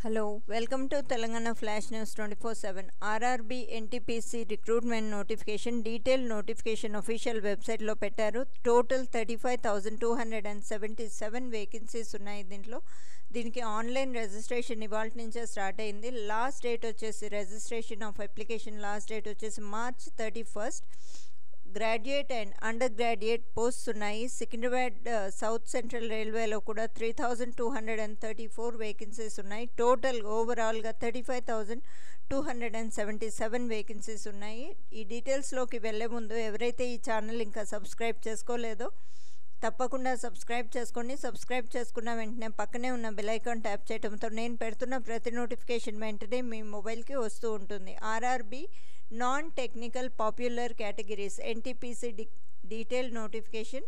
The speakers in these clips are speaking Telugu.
Hello, welcome to Telangana Flash News 24/7. RRB NTPC recruitment notification detailed notification official website లో పెట్టారు. టోటల్ 35,277 వేకెన్సీస్ ఉన్నాయి దీనికి ఆన్లైన్ రిజిస్ట్రేషన్ ఇవాళ నుంచే స్టార్ట్ అయింది. లాస్ట్ డేట్ వచ్చేసి registration of application last date వచ్చేసి March 31. Graduate and undergraduate posts ఉన్నాయి. సికింద్రాబాద్ సౌత్ సెంట్రల్ రైల్వేలో కూడా 3,234 వేకెన్సీస్ ఉన్నాయి. టోటల్ ఓవరాల్గా 35,277 వేకెన్సీస్ ఉన్నాయి. ఈ డీటెయిల్స్లోకి వెళ్ళే ముందు ఎవరైతే ఈ ఛానల్ ఇంకా సబ్స్క్రైబ్ చేసుకోలేదో తప్పకుండా సబ్స్క్రైబ్ చేసుకోండి. సబ్స్క్రైబ్ చేసుకున్న వెంటనే పక్కనే ఉన్న బెల్ ఐకాన్ ట్యాప్ చేయడంతో నేను పెడుతున్న ప్రతి నోటిఫికేషన్ వెంటనే మీ మొబైల్కి వస్తూ ఉంటుంది. RRB non technical popular categories NTPC detail notification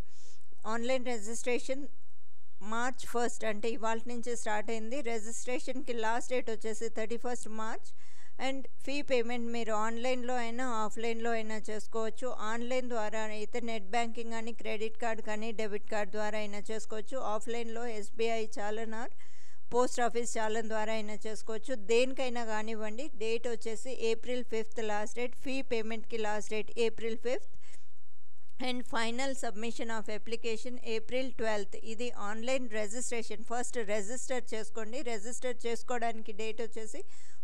online registration March 1 అంటే ఇవాళ నుంచి స్టార్ట్ అయింది. రిజిస్ట్రేషన్కి లాస్ట్ డేట్ వచ్చేసి 31 మార్చ్. అండ్ ఫీ పేమెంట్ మీరు ఆన్లైన్లో అయినా ఆఫ్లైన్లో అయినా చేసుకోవచ్చు. ఆన్లైన్ ద్వారా అయితే నెట్ బ్యాంకింగ్ కానీ క్రెడిట్ కార్డ్ కానీ డెబిట్ కార్డ్ ద్వారా అయినా చేసుకోవచ్చు. ఆఫ్లైన్లో SBI challan or post office challan ద్వారా అయినా చేసుకోవచ్చు. దేనికైనా కానివ్వండి. డేట్ వచ్చేసి April 5 లాస్ట్ డేట్. ఫీ పేమెంట్కి last date April 5 and final submission of application April 12. ఇది ఆన్లైన్ రిజిస్ట్రేషన్. ఫస్ట్ రిజిస్టర్ చేసుకోండి. రిజిస్టర్ చేసుకోవడానికి డేట్ వచ్చేసి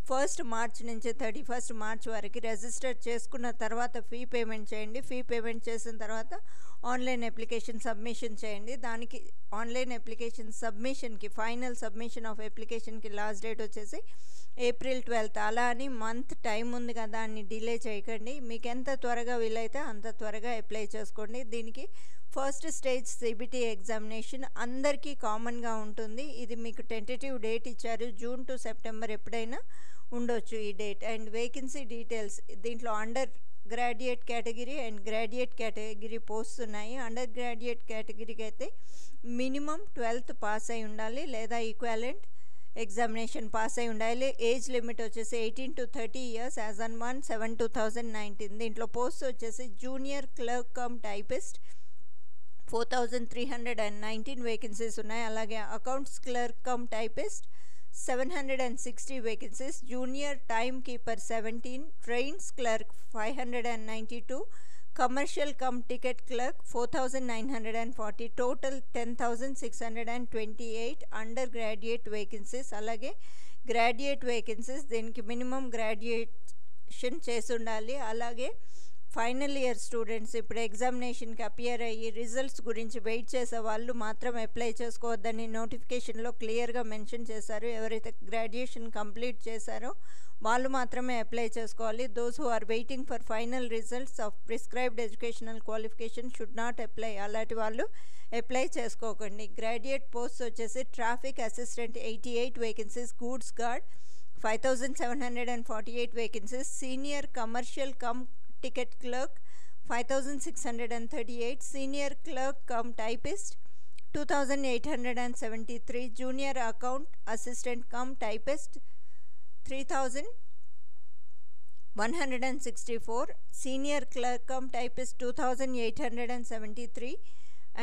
1 మార్చ్ నుంచి 31 మార్చ్ వరకు. రిజిస్టర్ చేసుకున్న తర్వాత ఫీ పేమెంట్ చేయండి. ఫీ పేమెంట్ చేసిన తర్వాత ఆన్లైన్ అప్లికేషన్ సబ్మిషన్ చేయండి. దానికి ఆన్లైన్ అప్లికేషన్ సబ్మిషన్కి ఫైనల్ సబ్మిషన్ ఆఫ్ అప్లికేషన్కి లాస్ట్ డేట్ వచ్చేసి April 12. అలా అని మంత్ టైం ఉంది కదా అని డిలే చేయకండి. మీకు ఎంత త్వరగా వీలైతే అంత త్వరగా అప్లై చేసుకోండి. దీనికి ఫస్ట్ స్టేజ్ సిబిటి ఎగ్జామినేషన్ అందరికీ కామన్గా ఉంటుంది. ఇది మీకు టెంటేటివ్ డేట్ ఇచ్చారు. జూన్ టు సెప్టెంబర్ ఎప్పుడైనా ఉండొచ్చు ఈ డేట్. అండ్ వేకెన్సీ డీటెయిల్స్ దీంట్లో under graduate category and graduate category posts ఉన్నాయి. అండర్ గ్రాడ్యుయేట్ కేటగిరీకి అయితే మినిమం 12th పాస్ అయి ఉండాలి లేదా ఈక్వాలెంట్ ఎగ్జామినేషన్ పాస్ అయి ఉండాలి. ఏజ్ లిమిట్ వచ్చేసి 18 to 30 years యాజ్ ఆన్ 1/7/2019. దీంట్లో పోస్ట్ వచ్చేసి junior clerk cum typist 4,319 vacancies ఉన్నాయి. అలాగే accounts clerk cum typist 760 vacancies. Junior time keeper 17. Trains clerk 592. Commercial cum ticket clerk 4,940. Total 10,628 under graduate vacancies. అలాగే గ్రాడ్యుయేట్ వేకెన్సీస్ దీనికి మినిమం గ్రాడ్యుయేషన్ చేసి ఉండాలి. అలాగే ఫైనల్ ఇయర్ స్టూడెంట్స్ ఇప్పుడు ఎగ్జామినేషన్కి అపియర్ అయ్యి రిజల్ట్స్ గురించి వెయిట్ చేసే వాళ్ళు మాత్రం అప్లై చేసుకోవద్దని నోటిఫికేషన్లో క్లియర్గా మెన్షన్ చేశారు. ఎవరైతే గ్రాడ్యుయేషన్ కంప్లీట్ చేశారో వాళ్ళు మాత్రమే అప్లై చేసుకోవాలి. Those who are waiting for final results of prescribed educational qualification should not apply. అలాంటి వాళ్ళు అప్లై చేసుకోకండి. గ్రాడ్యుయేట్ పోస్ట్ వచ్చేసి traffic assistant 88 vacancies. Goods guard 5,748 vacancies. Senior commercial cum ticket clerk 5,638. Senior clerk cum typist 2,873. Junior account assistant cum typist 3,164. Senior clerk cum typist 2,873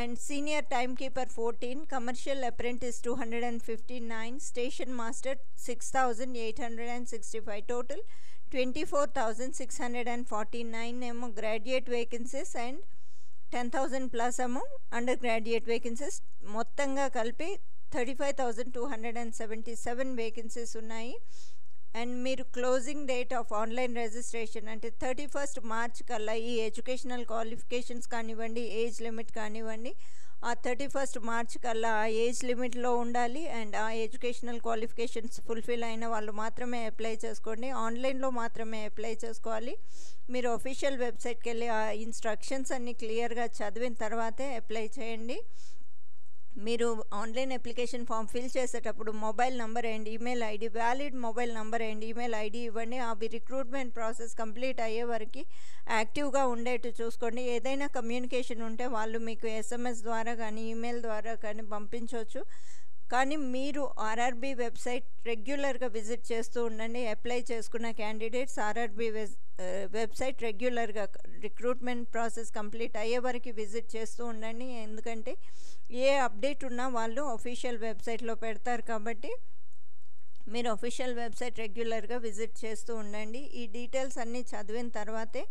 and senior time keeper 14. Commercial apprentice 259. Station master 6,865. Total 24,649 ఏమో గ్రాడ్యుయేట్ వేకెన్సీస్ అండ్ 10,000 ప్లస్ ఏమో అండర్ గ్రాడ్యుయేట్ వేకెన్సీస్. మొత్తంగా కలిపి 35,277 వేకెన్సీస్ ఉన్నాయి. అండ్ మీరు closing date of online registration అంటే 31 మార్చ్ కల్లా ఈ ఎడ్యుకేషనల్ క్వాలిఫికేషన్స్ కానివ్వండి ఏజ్ లిమిట్ కానివ్వండి ఆ 31 మార్చ్ కల్లా ఆ ఏజ్ లిమిట్లో ఉండాలి. అండ్ ఆ ఎడ్యుకేషనల్ క్వాలిఫికేషన్స్ ఫుల్ఫిల్ అయిన వాళ్ళు మాత్రమే అప్లై చేసుకోండి. ఆన్లైన్లో మాత్రమే అప్లై చేసుకోవాలి. మీరు అఫీషియల్ వెబ్సైట్కి వెళ్ళి ఆ ఇన్స్ట్రక్షన్స్ అన్నీ క్లియర్గా చదివిన తర్వాతే అప్లై చేయండి. మీరు ఆన్లైన్ అప్లికేషన్ ఫామ్ ఫిల్ చేసేటప్పుడు mobile number and email ID valid mobile number and email ID ఇవ్వండి. అవి రిక్రూట్మెంట్ ప్రాసెస్ కంప్లీట్ అయ్యే వరకు యాక్టివ్గా ఉండేట్టు చూసుకోండి. ఏదైనా కమ్యూనికేషన్ ఉంటే వాళ్ళు మీకు SMS ద్వారా కానీ ఈమెయిల్ ద్వారా కానీ పంపించవచ్చు. కానీ మీరు ఆర్ఆర్బీ వెబ్సైట్ రెగ్యులర్గా విజిట్ చేస్తూ ఉండండి. అప్లై చేసుకున్న క్యాండిడేట్స్ ఆర్ఆర్బీ వెబ్సైట్ రెగ్యులర్గా రిక్రూట్మెంట్ ప్రాసెస్ కంప్లీట్ అయ్యే వరకు విజిట్ చేస్తూ ఉండండి. ఎందుకంటే ఏ అప్డేట్ ఉన్నా వాళ్ళు అఫీషియల్ వెబ్సైట్లో పెడతారు కాబట్టి మీరు అఫీషియల్ వెబ్సైట్ రెగ్యులర్గా విజిట్ చేస్తూ ఉండండి. ఈ డీటెయిల్స్ అన్నీ చదివిన తర్వాతే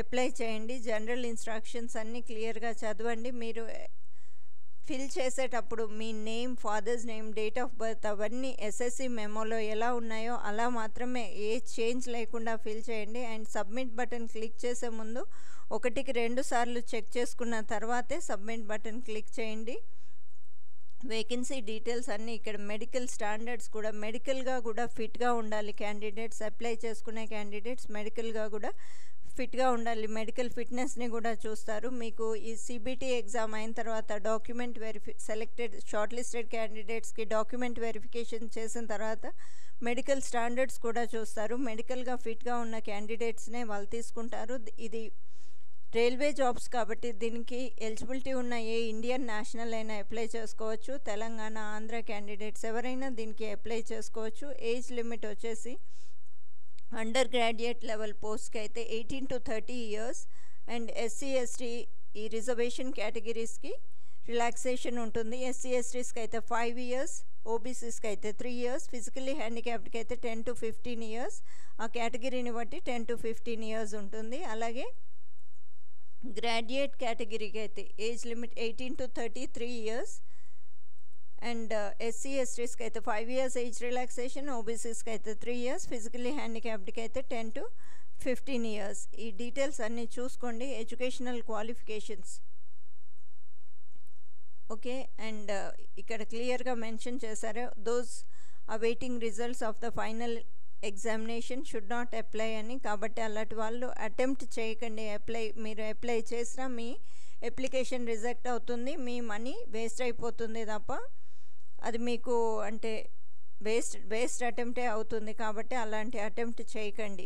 అప్లై చేయండి. జనరల్ ఇన్స్ట్రక్షన్స్ అన్నీ క్లియర్గా చదవండి. మీరు ఫిల్ చేసేటప్పుడు మీ name, father's name, date of birth అవన్నీ ఎస్ఎస్సి మెమోలో ఎలా ఉన్నాయో అలా మాత్రమే, ఏ చేంజ్ లేకుండా ఫిల్ చేయండి. అండ్ సబ్మిట్ బటన్ క్లిక్ చేసే ముందు 1కి 2 సార్లు చెక్ చేసుకున్న తర్వాతే సబ్మిట్ బటన్ క్లిక్ చేయండి. వేకెన్సీ డీటెయిల్స్ అన్నీ ఇక్కడ, మెడికల్ స్టాండర్డ్స్ కూడా, మెడికల్గా కూడా ఫిట్గా ఉండాలి క్యాండిడేట్స్, అప్లై చేసుకునే క్యాండిడేట్స్ మెడికల్గా కూడా ఫిట్గా ఉండాలి. మెడికల్ ఫిట్నెస్ని కూడా చూస్తారు. మీకు ఈ సిబిటి ఎగ్జామ్ అయిన తర్వాత డాక్యుమెంట్ సెలెక్టెడ్ షార్ట్ లిస్టెడ్ క్యాండిడేట్స్కి డాక్యుమెంట్ వెరిఫికేషన్ చేసిన తర్వాత మెడికల్ స్టాండర్డ్స్ కూడా చూస్తారు. మెడికల్గా ఫిట్గా ఉన్న క్యాండిడేట్స్నే వాళ్ళు తీసుకుంటారు. ఇది రైల్వే జాబ్స్ కాబట్టి దీనికి ఎలిజిబిలిటీ ఉన్న ఏ ఇండియన్ నేషనల్ అయినా అప్లై చేసుకోవచ్చు. తెలంగాణ, ఆంధ్ర క్యాండిడేట్స్ ఎవరైనా దీనికి అప్లై చేసుకోవచ్చు. ఏజ్ లిమిట్ వచ్చేసి అండర్ గ్రాడ్యుయేట్ లెవెల్ పోస్ట్కి అయితే 18 to 30 years. And SC ST ఈ రిజర్వేషన్ కేటగిరీస్కి రిలాక్సేషన్ ఉంటుంది. ఎస్సీ ఎస్టీస్కి అయితే 5 years, ఓబీసీస్కి అయితే 3 years, ఫిజికల్లీ హ్యాండిక్యాప్డ్కి అయితే 10 to 15 years. ఆ కేటగిరీని బట్టి 10 to 15 years ఉంటుంది. అలాగే గ్రాడ్యుయేట్ కేటగిరీకి అయితే age limit 18 to 33 years. And SC ఎస్టీస్కి అయితే 5 years ఏజ్ రిలాక్సేషన్, ఓబీసీస్కి అయితే 3 years, ఫిజికల్లీ హ్యాండిక్యాప్డ్కి అయితే 10 to 15 years. ఈ డీటెయిల్స్ అన్నీ చూసుకోండి. Educational qualifications okay. అండ్ ఇక్కడ క్లియర్గా మెన్షన్ చేశారు, those awaiting results of the final examination should not apply అని. కాబట్టి అలాంటి వాళ్ళు అటెంప్ట్ చేయకండి. మీరు అప్లై చేసినా మీ అప్లికేషన్ రిజెక్ట్ అవుతుంది, మీ మనీ వేస్ట్ అయిపోతుంది తప్ప అది మీకు అంటే వేస్ట్ అటెంప్టే అవుతుంది. కాబట్టి అలాంటి అటెంప్ట్ చేయకండి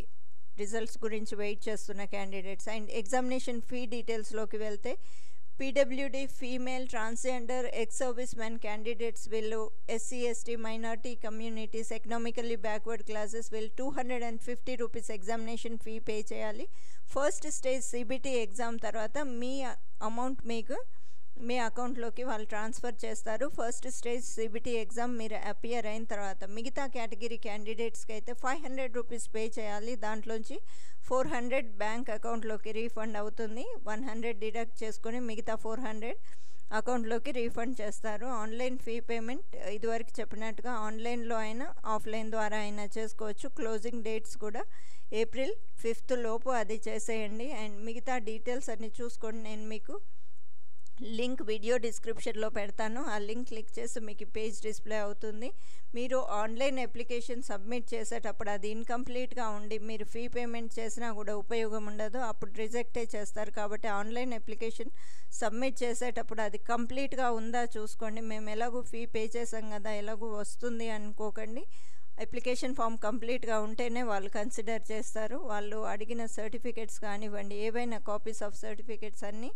రిజల్ట్స్ గురించి వెయిట్ చేస్తున్న క్యాండిడేట్స్. అండ్ ఎగ్జామినేషన్ ఫీ డీటెయిల్స్లోకి వెళ్తే PWD female, transgender, ex servicemen candidates వీళ్ళు SC ST minority communities, economically backward classes వీళ్ళు 250 రూపీస్ ఎగ్జామినేషన్ ఫీ పే చేయాలి. ఫస్ట్ స్టేజ్ సిబిటి ఎగ్జామ్ తర్వాత మీ అమౌంట్ మీకు మీ అకౌంట్లోకి వాళ్ళు ట్రాన్స్ఫర్ చేస్తారు. ఫస్ట్ స్టేజ్ సిబిటి ఎగ్జామ్ మీరు అపియర్ అయిన తర్వాత మిగతా కేటగిరీ క్యాండిడేట్స్కి అయితే 500 రూపీస్ పే చేయాలి. దాంట్లోంచి 400 బ్యాంక్ అకౌంట్లోకి రీఫండ్ అవుతుంది. 100 డిడక్ట్ చేసుకొని మిగతా 400 అకౌంట్లోకి రీఫండ్ చేస్తారు. ఆన్లైన్ ఫీ పేమెంట్ ఇదివరకు చెప్పినట్టుగా ఆన్లైన్లో అయినా ఆఫ్లైన్ ద్వారా అయినా చేసుకోవచ్చు. క్లోజింగ్ డేట్స్ కూడా April 5th లోపు అది చేసేయండి. అండ్ మిగతా డీటెయిల్స్ అన్నీ చూసుకోండి. నేను మీకు లింక్ వీడియో డిస్క్రిప్షన్లో పెడతాను. ఆ లింక్ క్లిక్ చేసి మీకు పేజ్ డిస్ప్లే అవుతుంది. మీరు ఆన్లైన్ అప్లికేషన్ సబ్మిట్ చేసేటప్పుడు అది ఇన్కంప్లీట్గా ఉండి మీరు ఫీ పేమెంట్ చేసినా కూడా ఉపయోగం ఉండదు, అప్పుడు రిజెక్టే చేస్తారు. కాబట్టి ఆన్లైన్ అప్లికేషన్ సబ్మిట్ చేసేటప్పుడు అది కంప్లీట్గా ఉందా చూసుకోండి. మేము ఎలాగో ఫీ పే చేసాం కదా ఎలాగో వస్తుంది అనుకోకండి. అప్లికేషన్ ఫామ్ కంప్లీట్గా ఉంటేనే వాళ్ళు కన్సిడర్ చేస్తారు. వాళ్ళు అడిగిన సర్టిఫికేట్స్ కానివ్వండి, ఏవైనా కాపీస్ ఆఫ్ సర్టిఫికేట్స్ అన్నీ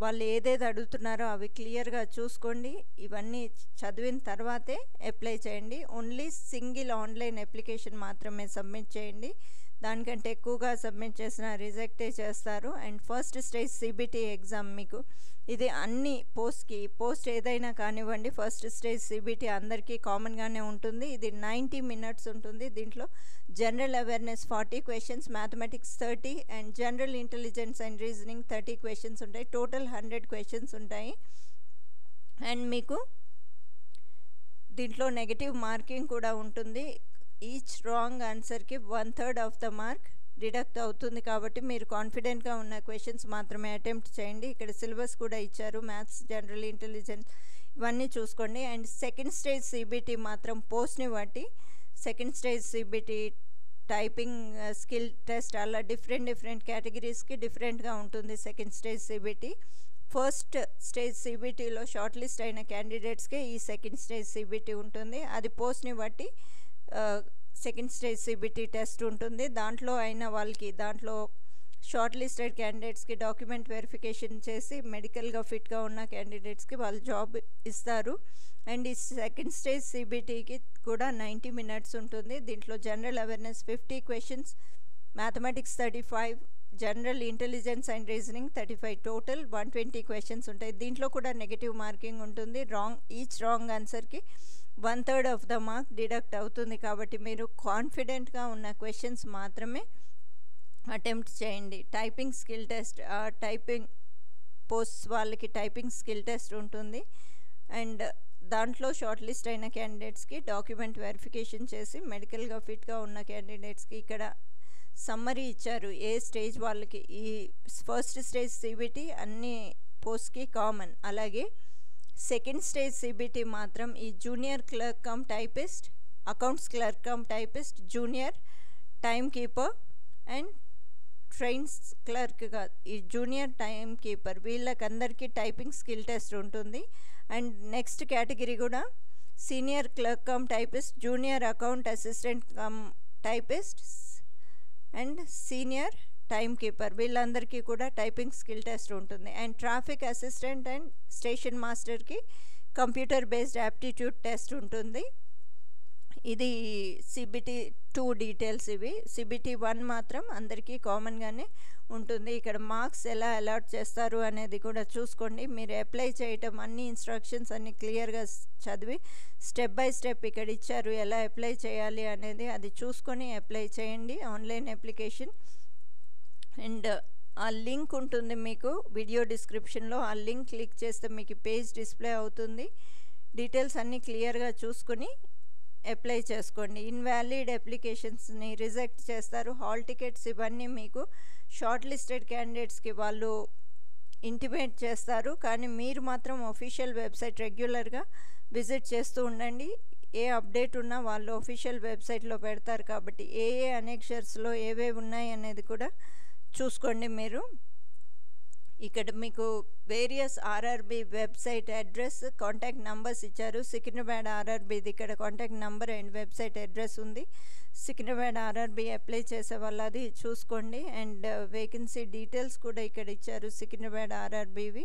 వాళ్ళు ఏదేది అడుగుతున్నారో అవి క్లియర్గా చూసుకోండి. ఇవన్నీ చదివిన తర్వాతే అప్లై చేయండి. ఓన్లీ సింగిల్ ఆన్లైన్ అప్లికేషన్ మాత్రమే సబ్మిట్ చేయండి. దానికంటే ఎక్కువగా సబ్మిట్ చేసిన రిజెక్టే చేస్తారు. And first stage CBT exam మీకు ఇది అన్ని పోస్ట్ ఏదైనా కానివ్వండి, ఫస్ట్ స్టేజ్ సిబిటి అందరికీ కామన్గానే ఉంటుంది. ఇది 90 minutes ఉంటుంది. దీంట్లో general awareness 40 questions, mathematics 30 and general intelligence and reasoning 30 questions ఉంటాయి. టోటల్ 100 questions ఉంటాయి. అండ్ మీకు దీంట్లో నెగటివ్ మార్కింగ్ కూడా ఉంటుంది. ఈచ్ రాంగ్ ఆన్సర్కి 1/3 ఆఫ్ ద మార్క్ డిడక్ట్ అవుతుంది. కాబట్టి మీరు కాన్ఫిడెంట్గా ఉన్న క్వశ్చన్స్ మాత్రమే అటెంప్ట్ చేయండి. ఇక్కడ సిలబస్ కూడా ఇచ్చారు, మ్యాథ్స్, జనరల్ ఇంటెలిజెన్స్ ఇవన్నీ చూసుకోండి. అండ్ సెకండ్ స్టేజ్ సిబిటి మాత్రం పోస్ట్ని బట్టి second stage CBT typing skill test అలా డిఫరెంట్ కేటగిరీస్కి డిఫరెంట్గా ఉంటుంది second stage CBT. First stage సిబిటిలో షార్ట్ లిస్ట్ అయిన క్యాండిడేట్స్కే ఈ సెకండ్ స్టేజ్ సిబిటి ఉంటుంది. అది పోస్ట్ని బట్టి సెకండ్ స్టేజ్ సిబిటి టెస్ట్ ఉంటుంది. దాంట్లో అయిన వాళ్ళకి దాంట్లో షార్ట్ లిస్టెడ్ క్యాండిడేట్స్కి డాక్యుమెంట్ వెరిఫికేషన్ చేసి మెడికల్గా ఫిట్గా ఉన్న క్యాండిడేట్స్కి వాళ్ళు జాబ్ ఇస్తారు. అండ్ ఈ సెకండ్ స్టేజ్ సిబిటికి కూడా 90 minutes ఉంటుంది. దీంట్లో general awareness 50 questions, mathematics 35, general intelligence and reasoning 35, total 120 questions ఉంటాయి. దీంట్లో కూడా నెగిటివ్ మార్కింగ్ ఉంటుంది. ఈచ్ రాంగ్ ఆన్సర్కి 1/3 ఆఫ్ ద మార్క్ డిడక్ట్ అవుతుంది. కాబట్టి మీరు కాన్ఫిడెంట్గా ఉన్న క్వశ్చన్స్ మాత్రమే అటెంప్ట్ చేయండి. Typing skill test, typing post వాళ్ళకి టైపింగ్ స్కిల్ టెస్ట్ ఉంటుంది. అండ్ దాంట్లో షార్ట్ లిస్ట్ అయిన క్యాండిడేట్స్కి డాక్యుమెంట్ వెరిఫికేషన్ చేసి మెడికల్గా ఫిట్గా ఉన్న క్యాండిడేట్స్కి ఇక్కడ సమ్మరీ ఇచ్చారు. ఏ స్టేజ్ వాళ్ళకి, ఈ ఫస్ట్ స్టేజ్ సిబిటి అన్ని పోస్ట్కి కామన్. అలాగే సెకండ్ స్టేజ్ సిబిటి మాత్రం ఈ junior clerk cum typist, accounts clerk cum typist, junior time keeper and trains క్లర్క్గా ఈ జూనియర్ టైమ్ కీపర్ వీళ్ళకందరికీ టైపింగ్ స్కిల్ టెస్ట్ ఉంటుంది. అండ్ నెక్స్ట్ కేటగిరీ కూడా senior clerk cum typist, junior account assistant cum typist and senior time keeper వీళ్ళందరికీ కూడా టైపింగ్ స్కిల్ టెస్ట్ ఉంటుంది. And traffic assistant and station మాస్టర్కి కంప్యూటర్ బేస్డ్ యాప్టిట్యూడ్ టెస్ట్ ఉంటుంది. ఇది సిబిటి 2 డీటెయిల్స్. ఇవి సిబిటి 1 మాత్రం అందరికీ కామన్గానే ఉంటుంది. ఇక్కడ మార్క్స్ ఎలా అలాట్ చేస్తారు అనేది కూడా చూసుకోండి. మీరు అప్లై చేయటం అన్ని ఇన్స్ట్రక్షన్స్ అన్ని క్లియర్గా చదివి స్టెప్ బై స్టెప్ ఇక్కడ ఇచ్చారు ఎలా అప్లై చేయాలి అనేది, అది చూసుకొని అప్లై చేయండి. ఆన్లైన్ అప్లికేషన్ అండ్ ఆ లింక్ ఉంటుంది మీకు వీడియో డిస్క్రిప్షన్లో. ఆ లింక్ క్లిక్ చేస్తే మీకు పేజ్ డిస్ప్లే అవుతుంది. డీటెయిల్స్ అన్నీ క్లియర్గా చూసుకొని అప్లై చేసుకోండి. ఇన్వాలిడ్ అప్లికేషన్స్ని రిజెక్ట్ చేస్తారు. హాల్ టికెట్స్ ఇవన్నీ మీకు షార్ట్ లిస్టెడ్ క్యాండిడేట్స్కి వాళ్ళు ఇంటిమేట్ చేస్తారు. కానీ మీరు మాత్రం అఫీషియల్ వెబ్సైట్ రెగ్యులర్గా విజిట్ చేస్తూ ఉండండి. ఏ అప్డేట్ ఉన్నా వాళ్ళు అఫీషియల్ వెబ్సైట్లో పెడతారు. కాబట్టి ఏ అనెక్షర్స్లో ఏవేవి ఉన్నాయి అనేది కూడా చూసుకోండి. మీరు ఇక్కడ మీకు various RRB website address, contact numbers ఇచ్చారు. సికింద్రాబాద్ ఆర్ఆర్బిది ఇక్కడ contact number and website address ఉంది. సికింద్రాబాద్ ఆర్ఆర్బి అప్లై చేసే వాళ్ళు అది చూసుకోండి. అండ్ వేకెన్సీ డీటెయిల్స్ కూడా ఇక్కడ ఇచ్చారు సికింద్రాబాద్ ఆర్ఆర్బివి.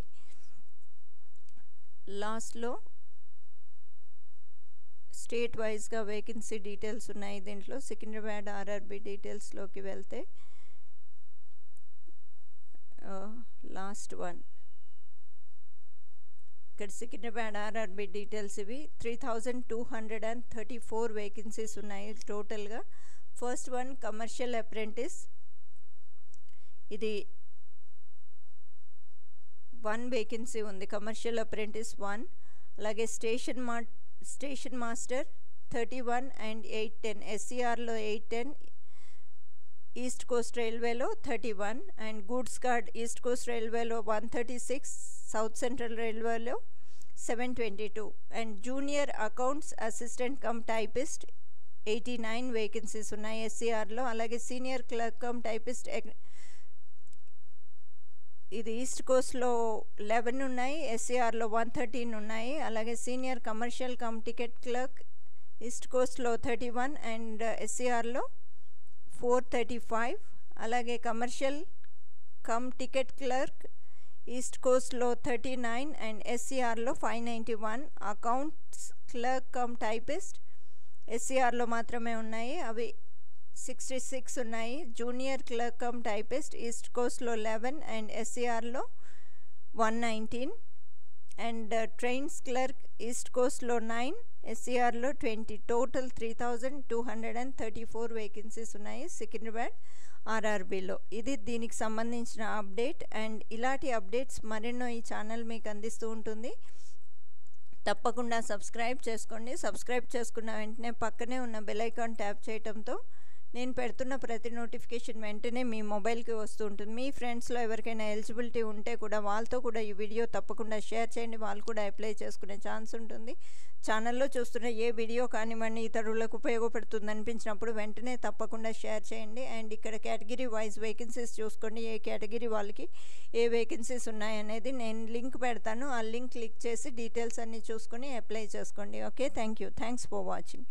లాస్ట్లో స్టేట్ వైజ్గా వేకెన్సీ డీటెయిల్స్ ఉన్నాయి దీంట్లో. సికింద్రాబాద్ ఆర్ఆర్బి డీటెయిల్స్లోకి వెళ్తే లాస్ట్ వన్ ఇక్కడ సికింద్రాబాద్ ఆర్ఆర్బి డీటెయిల్స్ ఇవి. 3234 వేకెన్సీస్ ఉన్నాయి టోటల్గా. ఫస్ట్ వన్ కమర్షియల్ అప్రెంటిస్, ఇది 1 వేకెన్సీ ఉంది. Commercial apprentice 1. అలాగే స్టేషన్ మాస్టర్ 31 and 810. ఎస్సీఆర్లో 810, ఈస్ట్ కోస్ట్ రైల్వేలో 31 and goods guard east coast రైల్వేలో 136, సౌత్ సెంట్రల్ రైల్వేలో 722 and junior accounts assistant cum typist 89 vacancies ఉన్నాయి ఎస్సీఆర్లో. అలాగే సీనియర్ క్లర్క్ కమ్ టైపిస్ట్ ఇది ఈస్ట్ కోస్ట్లో 11 ఉన్నాయి, ఎస్సీఆర్లో 113 ఉన్నాయి. అలాగే senior commercial cum ticket clerk east కోస్ట్లో 31 అండ్ ఎస్సీఆర్లో 435. అలాగే commercial cum ticket clerk east కోస్ట్లో 39 అండ్ ఎస్సీఆర్లో 591. అకౌంట్స్ క్లర్క్ కమ్ టైపిస్ట్ ఎస్సీఆర్లో మాత్రమే ఉన్నాయి, అవి 66 ఉన్నాయి. Junior clerk cum typist east కోస్ట్లో 11 అండ్ ఎస్సీఆర్లో 119 అండ్ ట్రైన్స్ క్లర్క్ ఈస్ట్ కోస్ట్లో 9, ఎస్సీఆర్లో 20. టోటల్ 3234 వేకెన్సీస్ ఉన్నాయి సికింద్రాబాద్ ఆర్ఆర్బిలో. ఇది దీనికి సంబంధించిన అప్డేట్. అండ్ ఇలాంటి అప్డేట్స్ మరెన్నో ఈ ఛానల్ మీకు అందిస్తూ ఉంటుంది. తప్పకుండా సబ్స్క్రైబ్ చేసుకోండి. సబ్స్క్రైబ్ చేసుకున్న వెంటనే పక్కనే ఉన్న బెల్ ఐకాన్ ట్యాప్ చేయడంతో నేను పెడుతున్న ప్రతి నోటిఫికేషన్ వెంటనే మీ మొబైల్కి వస్తూ ఉంటుంది. మీ ఫ్రెండ్స్లో ఎవరికైనా ఎలిజిబిలిటీ ఉంటే కూడా వాళ్ళతో కూడా ఈ వీడియో తప్పకుండా షేర్ చేయండి. వాళ్ళు కూడా అప్లై చేసుకునే ఛాన్స్ ఉంటుంది. ఛానల్లో చూస్తున్న ఏ వీడియో కానివ్వండి ఇతరులకు ఉపయోగపడుతుంది అనిపించినప్పుడు వెంటనే తప్పకుండా షేర్ చేయండి. అండ్ ఇక్కడ కేటగిరీ వైజ్ వేకెన్సీస్ చూసుకోండి. ఏ కేటగిరీ వాళ్ళకి ఏ వేకెన్సీస్ ఉన్నాయనేది నేను లింక్ పెడతాను. ఆ లింక్ క్లిక్ చేసి డీటెయిల్స్ అన్నీ చూసుకొని అప్లై చేసుకోండి. Okay, thank you. Thanks for watching.